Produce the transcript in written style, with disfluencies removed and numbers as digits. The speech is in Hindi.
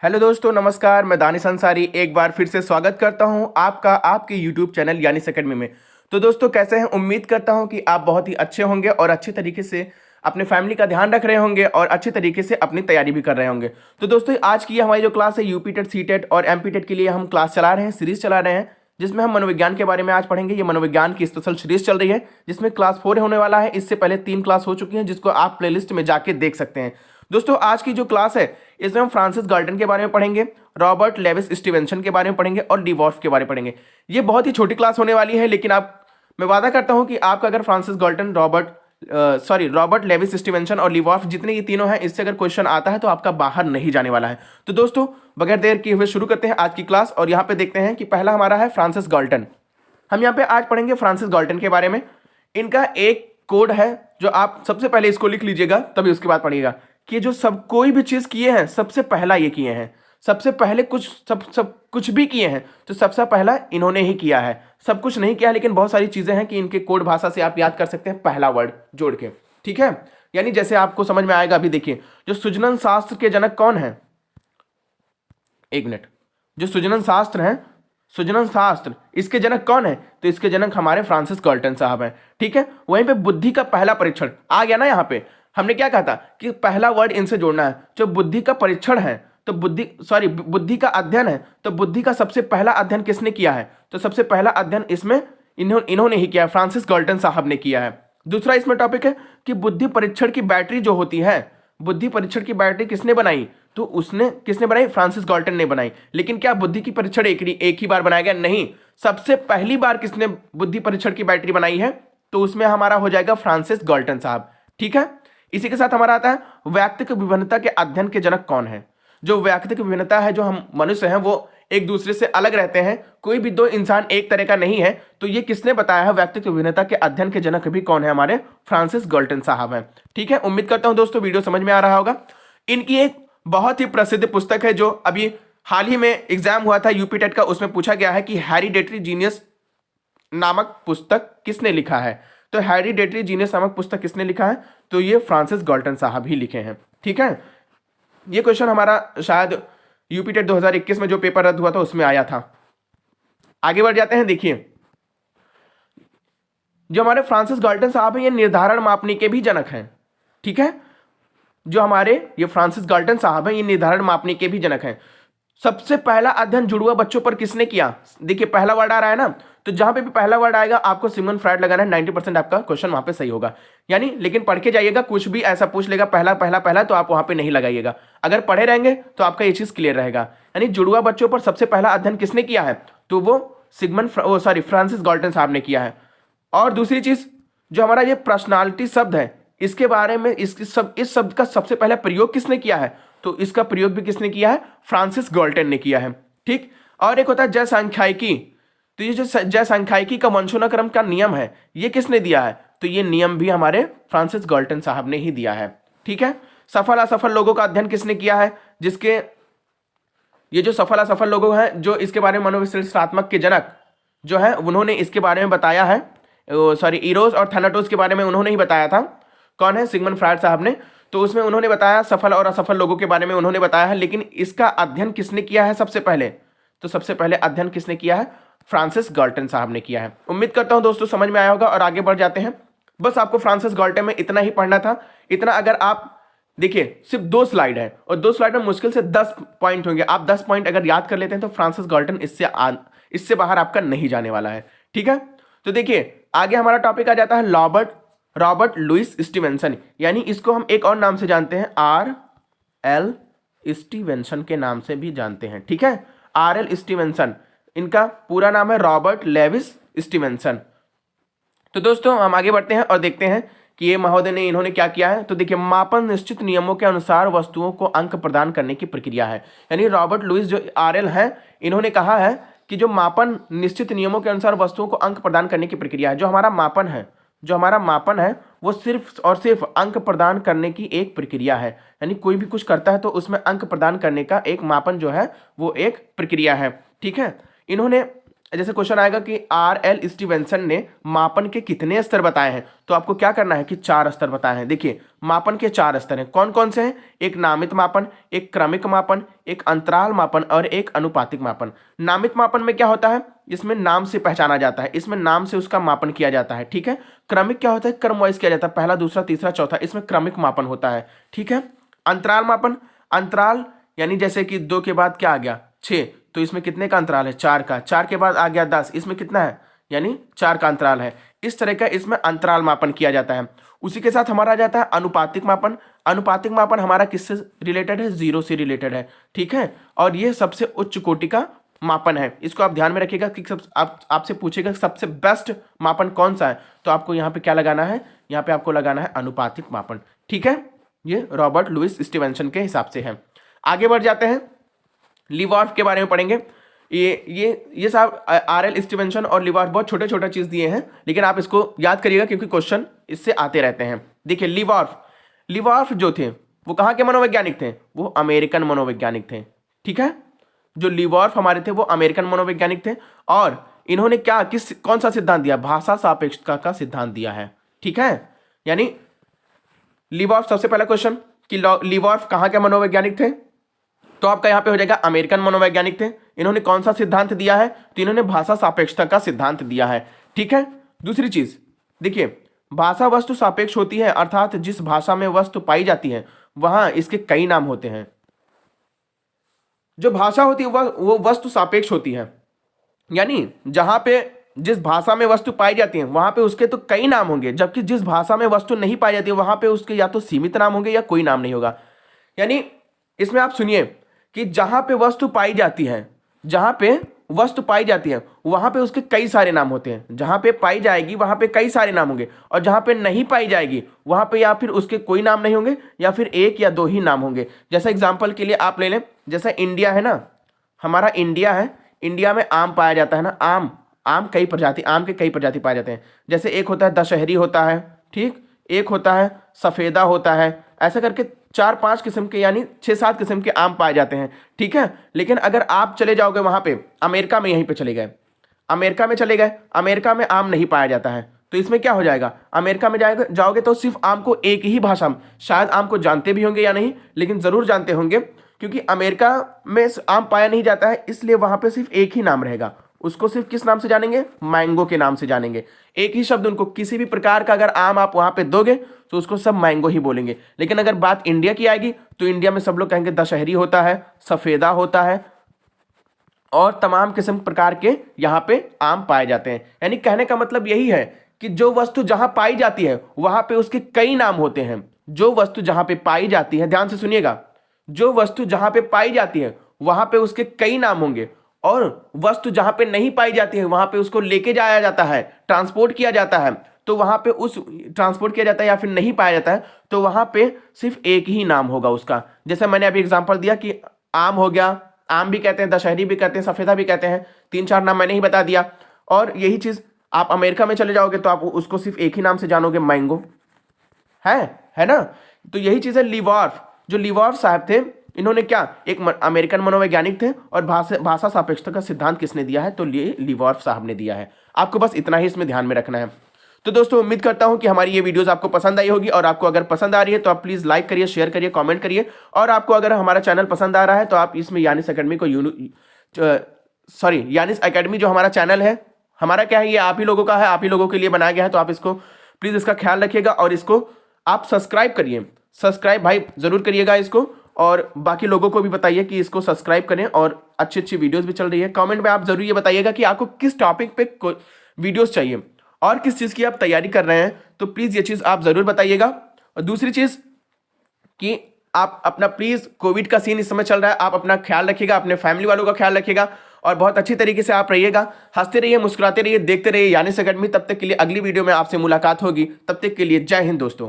हेलो दोस्तों, नमस्कार। मैं दानिश अंसारी एक बार फिर से स्वागत करता हूं आपका आपके यूट्यूब चैनल यानिस एकेडमी में। तो दोस्तों, कैसे हैं? उम्मीद करता हूं कि आप बहुत ही अच्छे होंगे और अच्छे तरीके से अपने फैमिली का ध्यान रख रहे होंगे और अच्छे तरीके से अपनी तैयारी भी कर रहे होंगे। तो दोस्तों, आज की हमारी जो क्लास है यूपी टेट, सी टेट और एमपी टेट के लिए हम क्लास चला रहे हैं, सीरीज चला रहे हैं, जिसमें हम मनोविज्ञान के बारे में आज पढ़ेंगे। ये मनोविज्ञान की स्पेशल सीरीज चल रही है, जिसमें क्लास 4 होने वाला है। इससे पहले 3 क्लास हो चुकी हैं, जिसको आप प्लेलिस्ट में जाके देख सकते हैं। दोस्तों, आज की जो क्लास है इसमें हम फ्रांसिस गाल्टन के बारे में पढ़ेंगे, रॉबर्ट लेविस स्टीवेंसन के बारे में पढ़ेंगे और डिवॉर्फ के बारे में पढ़ेंगे। ये बहुत ही छोटी क्लास होने वाली है, लेकिन मैं वादा करता हूं कि आपका अगर Francis Galton, Robert Lewis Stevenson और डिवॉर्फ जितने ये तीनों हैं, इससे अगर क्वेश्चन आता है तो आपका बाहर नहीं जाने वाला है। तो दोस्तों, बगैर देर किए हुए शुरू करते हैं आज की क्लास। और यहाँ पे देखते हैं कि पहला हमारा है फ्रांसिस गाल्टन। हम यहाँ पे आज पढ़ेंगे फ्रांसिस गाल्टन के बारे में। इनका एक कोड है जो आप सबसे पहले इसको लिख लीजिएगा, तभी उसके बाद पढ़िएगा कि जो सब कोई भी चीज किए हैं सबसे पहला ये किए हैं। सबसे पहले कुछ भी किए हैं तो सबसे पहला इन्होंने ही किया है। सब कुछ नहीं किया, लेकिन बहुत सारी चीजें हैं कि इनके कोड भाषा से आप याद कर सकते हैं पहला वर्ड जोड़ के। ठीक है, यानी जैसे आपको समझ में आएगा। अभी देखिए, जो सुजनन शास्त्र के जनक कौन है? एक मिनट। जो सुजनन शास्त्र है, सुजनन शास्त्र, इसके जनक कौन है? तो इसके जनक हमारे फ्रांसिस गाल्टन साहब हैं। ठीक है, वहीं पे बुद्धि का पहला परीक्षण आ गया ना। यहाँ पे हमने क्या कहा था कि पहला वर्ड इनसे जोड़ना है। जो बुद्धि का परीक्षण है तो बुद्धि का अध्ययन है, तो बुद्धि का सबसे पहला अध्ययन किसने किया है? तो सबसे पहला अध्ययन इसमें इन्होंने ही किया है, फ्रांसिस गाल्टन साहब ने किया है। दूसरा इसमें टॉपिक है कि बुद्धि परीक्षण की बैटरी जो होती है, बुद्धि परीक्षण की बैटरी किसने बनाई? तो उसने किसने बनाई? फ्रांसिस गाल्टन ने बनाई। लेकिन क्या बुद्धि की परीक्षण एक ही बार बनाया गया? नहीं, सबसे पहली बार किसने बुद्धि परीक्षण की बैटरी बनाई है? तो उसमें हमारा हो जाएगा फ्रांसिस गाल्टन साहब। ठीक है, इसी के साथ हमारा आता है वैयक्तिक विभिन्नता के अध्ययन के जनक कौन है? जो वैयक्तिक विभिन्नता है, जो हम मनुष्य हैं वो एक दूसरे से अलग रहते हैं, कोई भी दो इंसान एक तरह का नहीं है। तो ये किसने बताया है? वैयक्तिक विभिन्नता के अध्ययन के जनक भी कौन है? हमारे फ्रांसिस गाल्टन साहब हैं। ठीक है, उम्मीद करता हूं दोस्तों वीडियो समझ में आ रहा होगा। इनकी एक बहुत ही प्रसिद्ध पुस्तक है जो अभी हाल ही में एग्जाम हुआ था यूपी टेट का, उसमें पूछा गया है कि हेरिडेटरी जीनियस नामक पुस्तक किसने लिखा है? तो हेरिडेटरी जीनियस नामक पुस्तक किसने लिखा है? तो ये फ्रांसिस गाल्टन साहब ही लिखे हैं। ठीक है, ये क्वेश्चन हमारा शायद यूपी टेट 2021 में जो पेपर रद्द हुआ था उसमें आया था। आगे बढ़ जाते हैं। देखिए, जो हमारे फ्रांसिस गाल्टन साहब हैं ये निर्धारण मापने के भी जनक हैं। ठीक है, जो हमारे ये फ्रांसिस गाल्टन साहब हैं ये निर्धारण मापने के भी जनक हैं। सबसे पहला अध्ययन जुड़वा बच्चों पर किसने किया? देखिए, पहला वर्ड आ रहा है ना, तो जहां पे भी पहला वर्ड आएगा आपको सिगमंड फ्रायड लगाना है। 90% आपका क्वेश्चन वहां पे सही होगा। यानी लेकिन पढ़ के जाइएगा, कुछ भी ऐसा पूछ लेगा पहला पहला पहला तो आप वहां पे नहीं लगाइएगा। अगर पढ़े रहेंगे तो आपका ये चीज क्लियर रहेगा। यानी जुड़वा बच्चों पर सबसे पहला अध्ययन किसने किया है? तो वो फ्रांसिस गाल्टन साहब ने किया है। और दूसरी चीज, जो हमारा ये पर्सनालिटी शब्द है, इसके बारे में इस शब्द का सबसे पहला प्रयोग किसने किया है? तो इसका प्रयोग भी किसने किया है? फ्रांसिस गाल्टन ने किया है। ठीक, और एक होता है जय सांख्यिकी। तो ये जो जय सांख्यिकी का वंशानुक्रम का नियम है, ये किसने दिया है? तो ये नियम भी हमारे फ्रांसिस गाल्टन साहब ने ही दिया है। ठीक है, सफल असफल लोगों का अध्ययन किसने किया है? जिसके ये जो सफल असफल लोगों हैं, जो इसके बारे में मनोविश्लेषणात्मक के जनक जो है, उन्होंने इसके बारे में बताया है। इरोस और थैनाटोस के बारे में उन्होंने ही बताया था। कौन है? सिगमंड फ्रायड साहब ने। तो उसमें उन्होंने बताया सफल और असफल लोगों के बारे में उन्होंने बताया है। लेकिन इसका अध्ययन किसने किया है सबसे पहले? तो सबसे पहले अध्ययन किसने किया है? फ्रांसिस गाल्टन साहब ने किया है। उम्मीद करता हूं दोस्तों समझ में आया होगा। और आगे बढ़ जाते हैं। बस आपको फ्रांसिस गाल्टन में इतना ही पढ़ना था। इतना अगर आप देखिए, सिर्फ 2 स्लाइड है और 2 स्लाइड में मुश्किल से 10 पॉइंट होंगे। आप 10 पॉइंट अगर याद कर लेते हैं तो फ्रांसिस गाल्टन इससे बाहर आपका नहीं जाने वाला है। ठीक है, तो देखिए आगे हमारा टॉपिक आ जाता है रॉबर्ट लुइस स्टीवेंसन। यानी इसको हम एक और नाम से जानते हैं, R.L. स्टीवेंसन के नाम से भी जानते हैं। ठीक है, R.L. स्टीवेंसन, इनका पूरा नाम है रॉबर्ट लेविस स्टीवेंसन। तो दोस्तों हम आगे बढ़ते हैं और देखते हैं कि ये महोदय ने इन्होंने क्या किया है। तो देखिए, मापन निश्चित नियमों के अनुसार वस्तुओं को अंक प्रदान करने की प्रक्रिया है। यानी रॉबर्ट लुइस जो R.L. है, इन्होंने कहा है कि जो मापन निश्चित नियमों के अनुसार वस्तुओं को अंक प्रदान करने की प्रक्रिया है। जो हमारा मापन है वो सिर्फ और सिर्फ अंक प्रदान करने की एक प्रक्रिया है। यानी कोई भी कुछ करता है तो उसमें अंक प्रदान करने का एक मापन जो है वो एक प्रक्रिया है। ठीक है, इन्होंने जैसे क्वेश्चन आएगा कि आर.एल. स्टीवेंसन ने मापन के कितने स्तर बताए हैं, तो आपको क्या करना है कि 4 स्तर बताए हैं। देखिए मापन के 4 स्तर हैं, कौन कौन से हैं? एक नामित मापन, एक क्रमिक मापन, एक अंतराल मापन और एक अनुपातिक मापन। नामित मापन में क्या होता है? इसमें नाम से पहचाना जाता है, इसमें नाम से उसका मापन किया जाता है, ठीक है। क्रमिक क्या होता है? क्रम वाइज किया जाता है, पहला दूसरा तीसरा चौथा, इसमें क्रमिक मापन होता है, ठीक है। अंतराल मापन, अंतराल यानी जैसे कि 2 के बाद क्या आ गया 6, तो इसमें कितने का अंतराल है? 4 का। 4 के बाद आ गया 10, इसमें कितना है? यानी 4 का अंतराल है। इस तरह का इसमें अंतराल मापन किया जाता है। उसी के साथ हमारा आ जाता है अनुपातिक मापन। अनुपातिक मापन हमारा किससे रिलेटेड है? 0 से रिलेटेड है, ठीक है। और ये सबसे उच्च कोटि का मापन है। इसको आप ध्यान में रखिएगा कि आपसे पूछेगा सबसे बेस्ट मापन कौन सा है, तो आपको यहाँ पे क्या लगाना है? यहाँ पे आपको लगाना है अनुपातिक मापन, ठीक है। ये रॉबर्ट लुईस स्टीवेंसन के हिसाब से है। आगे बढ़ जाते हैं, लीवार्फ के बारे में पढ़ेंगे। ये साहब आर.एल. स्टीवेंसन और लीवार्फ बहुत छोटे छोटे चीज दिए हैं, लेकिन आप इसको याद करिएगा क्योंकि क्वेश्चन इससे आते रहते हैं। देखिए लीवार्फ जो थे वो कहाँ के मनोवैज्ञानिक थे? वो अमेरिकन मनोवैज्ञानिक थे, ठीक है। जो लीवार्फ हमारे थे वो अमेरिकन मनोवैज्ञानिक थे, और इन्होंने क्या कौन सा सिद्धांत दिया? भाषा सापेक्षता का सिद्धांत दिया है, ठीक है। यानी लीवार्फ, सबसे पहला क्वेश्चन कि लीवार्फ कहाँ के मनोवैज्ञानिक थे, तो आपका यहां पे हो जाएगा अमेरिकन मनोवैज्ञानिक थे। इन्होंने कौन सा सिद्धांत दिया है? तो इन्होंने भाषा सापेक्षता का सिद्धांत दिया है, ठीक है। दूसरी चीज देखिए, भाषा वस्तु सापेक्ष होती है, अर्थात जिस भाषा में वस्तु पाई जाती है वहां इसके कई नाम होते हैं। जो भाषा होती है वो वस्तु सापेक्ष होती है, यानी जहां पे जिस भाषा में वस्तु पाई जाती है वहां पे उसके तो कई नाम होंगे, जबकि जिस भाषा में वस्तु नहीं पाई जाती है वहां पे उसके या तो सीमित नाम होंगे या कोई नाम नहीं होगा। यानी इसमें आप सुनिए कि जहां पे वस्तु पाई जाती है, जहां पे वस्तु पाई जाती है वहां पे उसके कई सारे नाम होते हैं। जहां पे पाई जाएगी वहां पे कई सारे नाम होंगे, और जहां पे नहीं पाई जाएगी वहां पे या फिर उसके कोई नाम नहीं होंगे या फिर 1 या 2 ही नाम होंगे। जैसा एग्जांपल के लिए आप ले लें, जैसा इंडिया है ना, हमारा इंडिया है, इंडिया में आम पाया जाता है ना, आम आम के कई प्रजाति पाए जाते हैं। जैसे एक होता है दशहरी होता है, ठीक, एक होता है सफेदा होता है, ऐसा करके 4-5 किस्म के यानी 6-7 किस्म के आम पाए जाते हैं, ठीक है। लेकिन अगर आप चले जाओगे वहां पे अमेरिका में, यहीं पे चले गए अमेरिका में चले गए, अमेरिका में आम नहीं पाया जाता है, तो इसमें क्या हो जाएगा? अमेरिका में जाओगे तो सिर्फ आम को एक ही भाषा में, शायद आम को जानते भी होंगे या नहीं, लेकिन जरूर जानते होंगे, क्योंकि अमेरिका में आम पाया नहीं जाता है, इसलिए वहां पे सिर्फ एक ही नाम रहेगा। उसको सिर्फ किस नाम से जानेंगे? मैंगो के नाम से जानेंगे। एक ही शब्द उनको, किसी भी प्रकार का अगर आम आप वहां पे दोगे तो उसको सब मैंगो ही बोलेंगे। लेकिन अगर बात इंडिया की आएगी तो इंडिया में सब लोग कहेंगे दशहरी होता है, सफेदा होता है, और तमाम किस्म प्रकार के यहाँ पे आम पाए जाते हैं। यानी कहने का मतलब यही है कि जो वस्तु जहां पाई जाती है वहां पे उसके कई नाम होते हैं। जो वस्तु जहां पे पाई जाती है, ध्यान से सुनिएगा, जो वस्तु जहां पे पाई जाती है वहां पे उसके कई नाम होंगे, और वस्तु जहां पे नहीं पाई जाती है वहां पे उसको लेके जाया जाता है, ट्रांसपोर्ट किया जाता है, तो वहां पे उस ट्रांसपोर्ट किया जाता है या फिर नहीं पाया जाता है तो वहां पे सिर्फ एक ही नाम होगा उसका। जैसे मैंने अभी एग्जांपल दिया कि आम हो गया, आम भी कहते हैं, दशहरी भी कहते हैं, सफेदा भी कहते हैं, 3-4 नाम मैंने ही बता दिया। और यही चीज आप अमेरिका में चले जाओगे तो आप उसको सिर्फ एक ही नाम से जानोगे, मैंगो, है ना। तो यही चीज है लीवार्फ। जो लीवार्फ साहब थे, इन्होंने क्या, एक अमेरिकन मनोवैज्ञानिक थे, और भाषा सापेक्षता का सिद्धांत किसने दिया है? तो लीवार्फ साहब ने दिया है। आपको बस इतना ही इसमें ध्यान में रखना है। तो दोस्तों उम्मीद करता हूं कि हमारी ये वीडियोस आपको पसंद आई होगी, और आपको अगर पसंद आ रही है तो आप प्लीज लाइक करिए, शेयर करिए, कमेंट करिए, और आपको अगर हमारा चैनल पसंद आ रहा है तो आप इसमें यानिस अकेडमी को यानिस अकेडमी जो हमारा चैनल है, हमारा क्या है, ये आप ही लोगों का है, आप ही लोगों के लिए बनाया गया है, तो आप इसको प्लीज इसका ख्याल रखिएगा और इसको आप सब्सक्राइब करिए। सब्सक्राइब भाई जरूर करिएगा इसको, और बाकी लोगों को भी बताइए कि इसको सब्सक्राइब करें, और अच्छी अच्छी वीडियोस भी चल रही है। कमेंट में आप जरूर ये बताइएगा कि आपको किस टॉपिक पे वीडियोस चाहिए और किस चीज़ की आप तैयारी कर रहे हैं, तो प्लीज़ ये चीज़ आप ज़रूर बताइएगा। और दूसरी चीज़ कि आप अपना प्लीज़, कोविड का सीन इस समय चल रहा है, आप अपना ख्याल रखिएगा, अपने फैमिली वालों का ख्याल रखिएगा, और बहुत अच्छी तरीके से आप रहिएगा, हंसते रहिए, मुस्कुराते रहिए, देखते रहिए यानिस अकेडमी। तब तक के लिए अगली वीडियो में आपसे मुलाकात होगी, तब तक के लिए जय हिंद दोस्तों।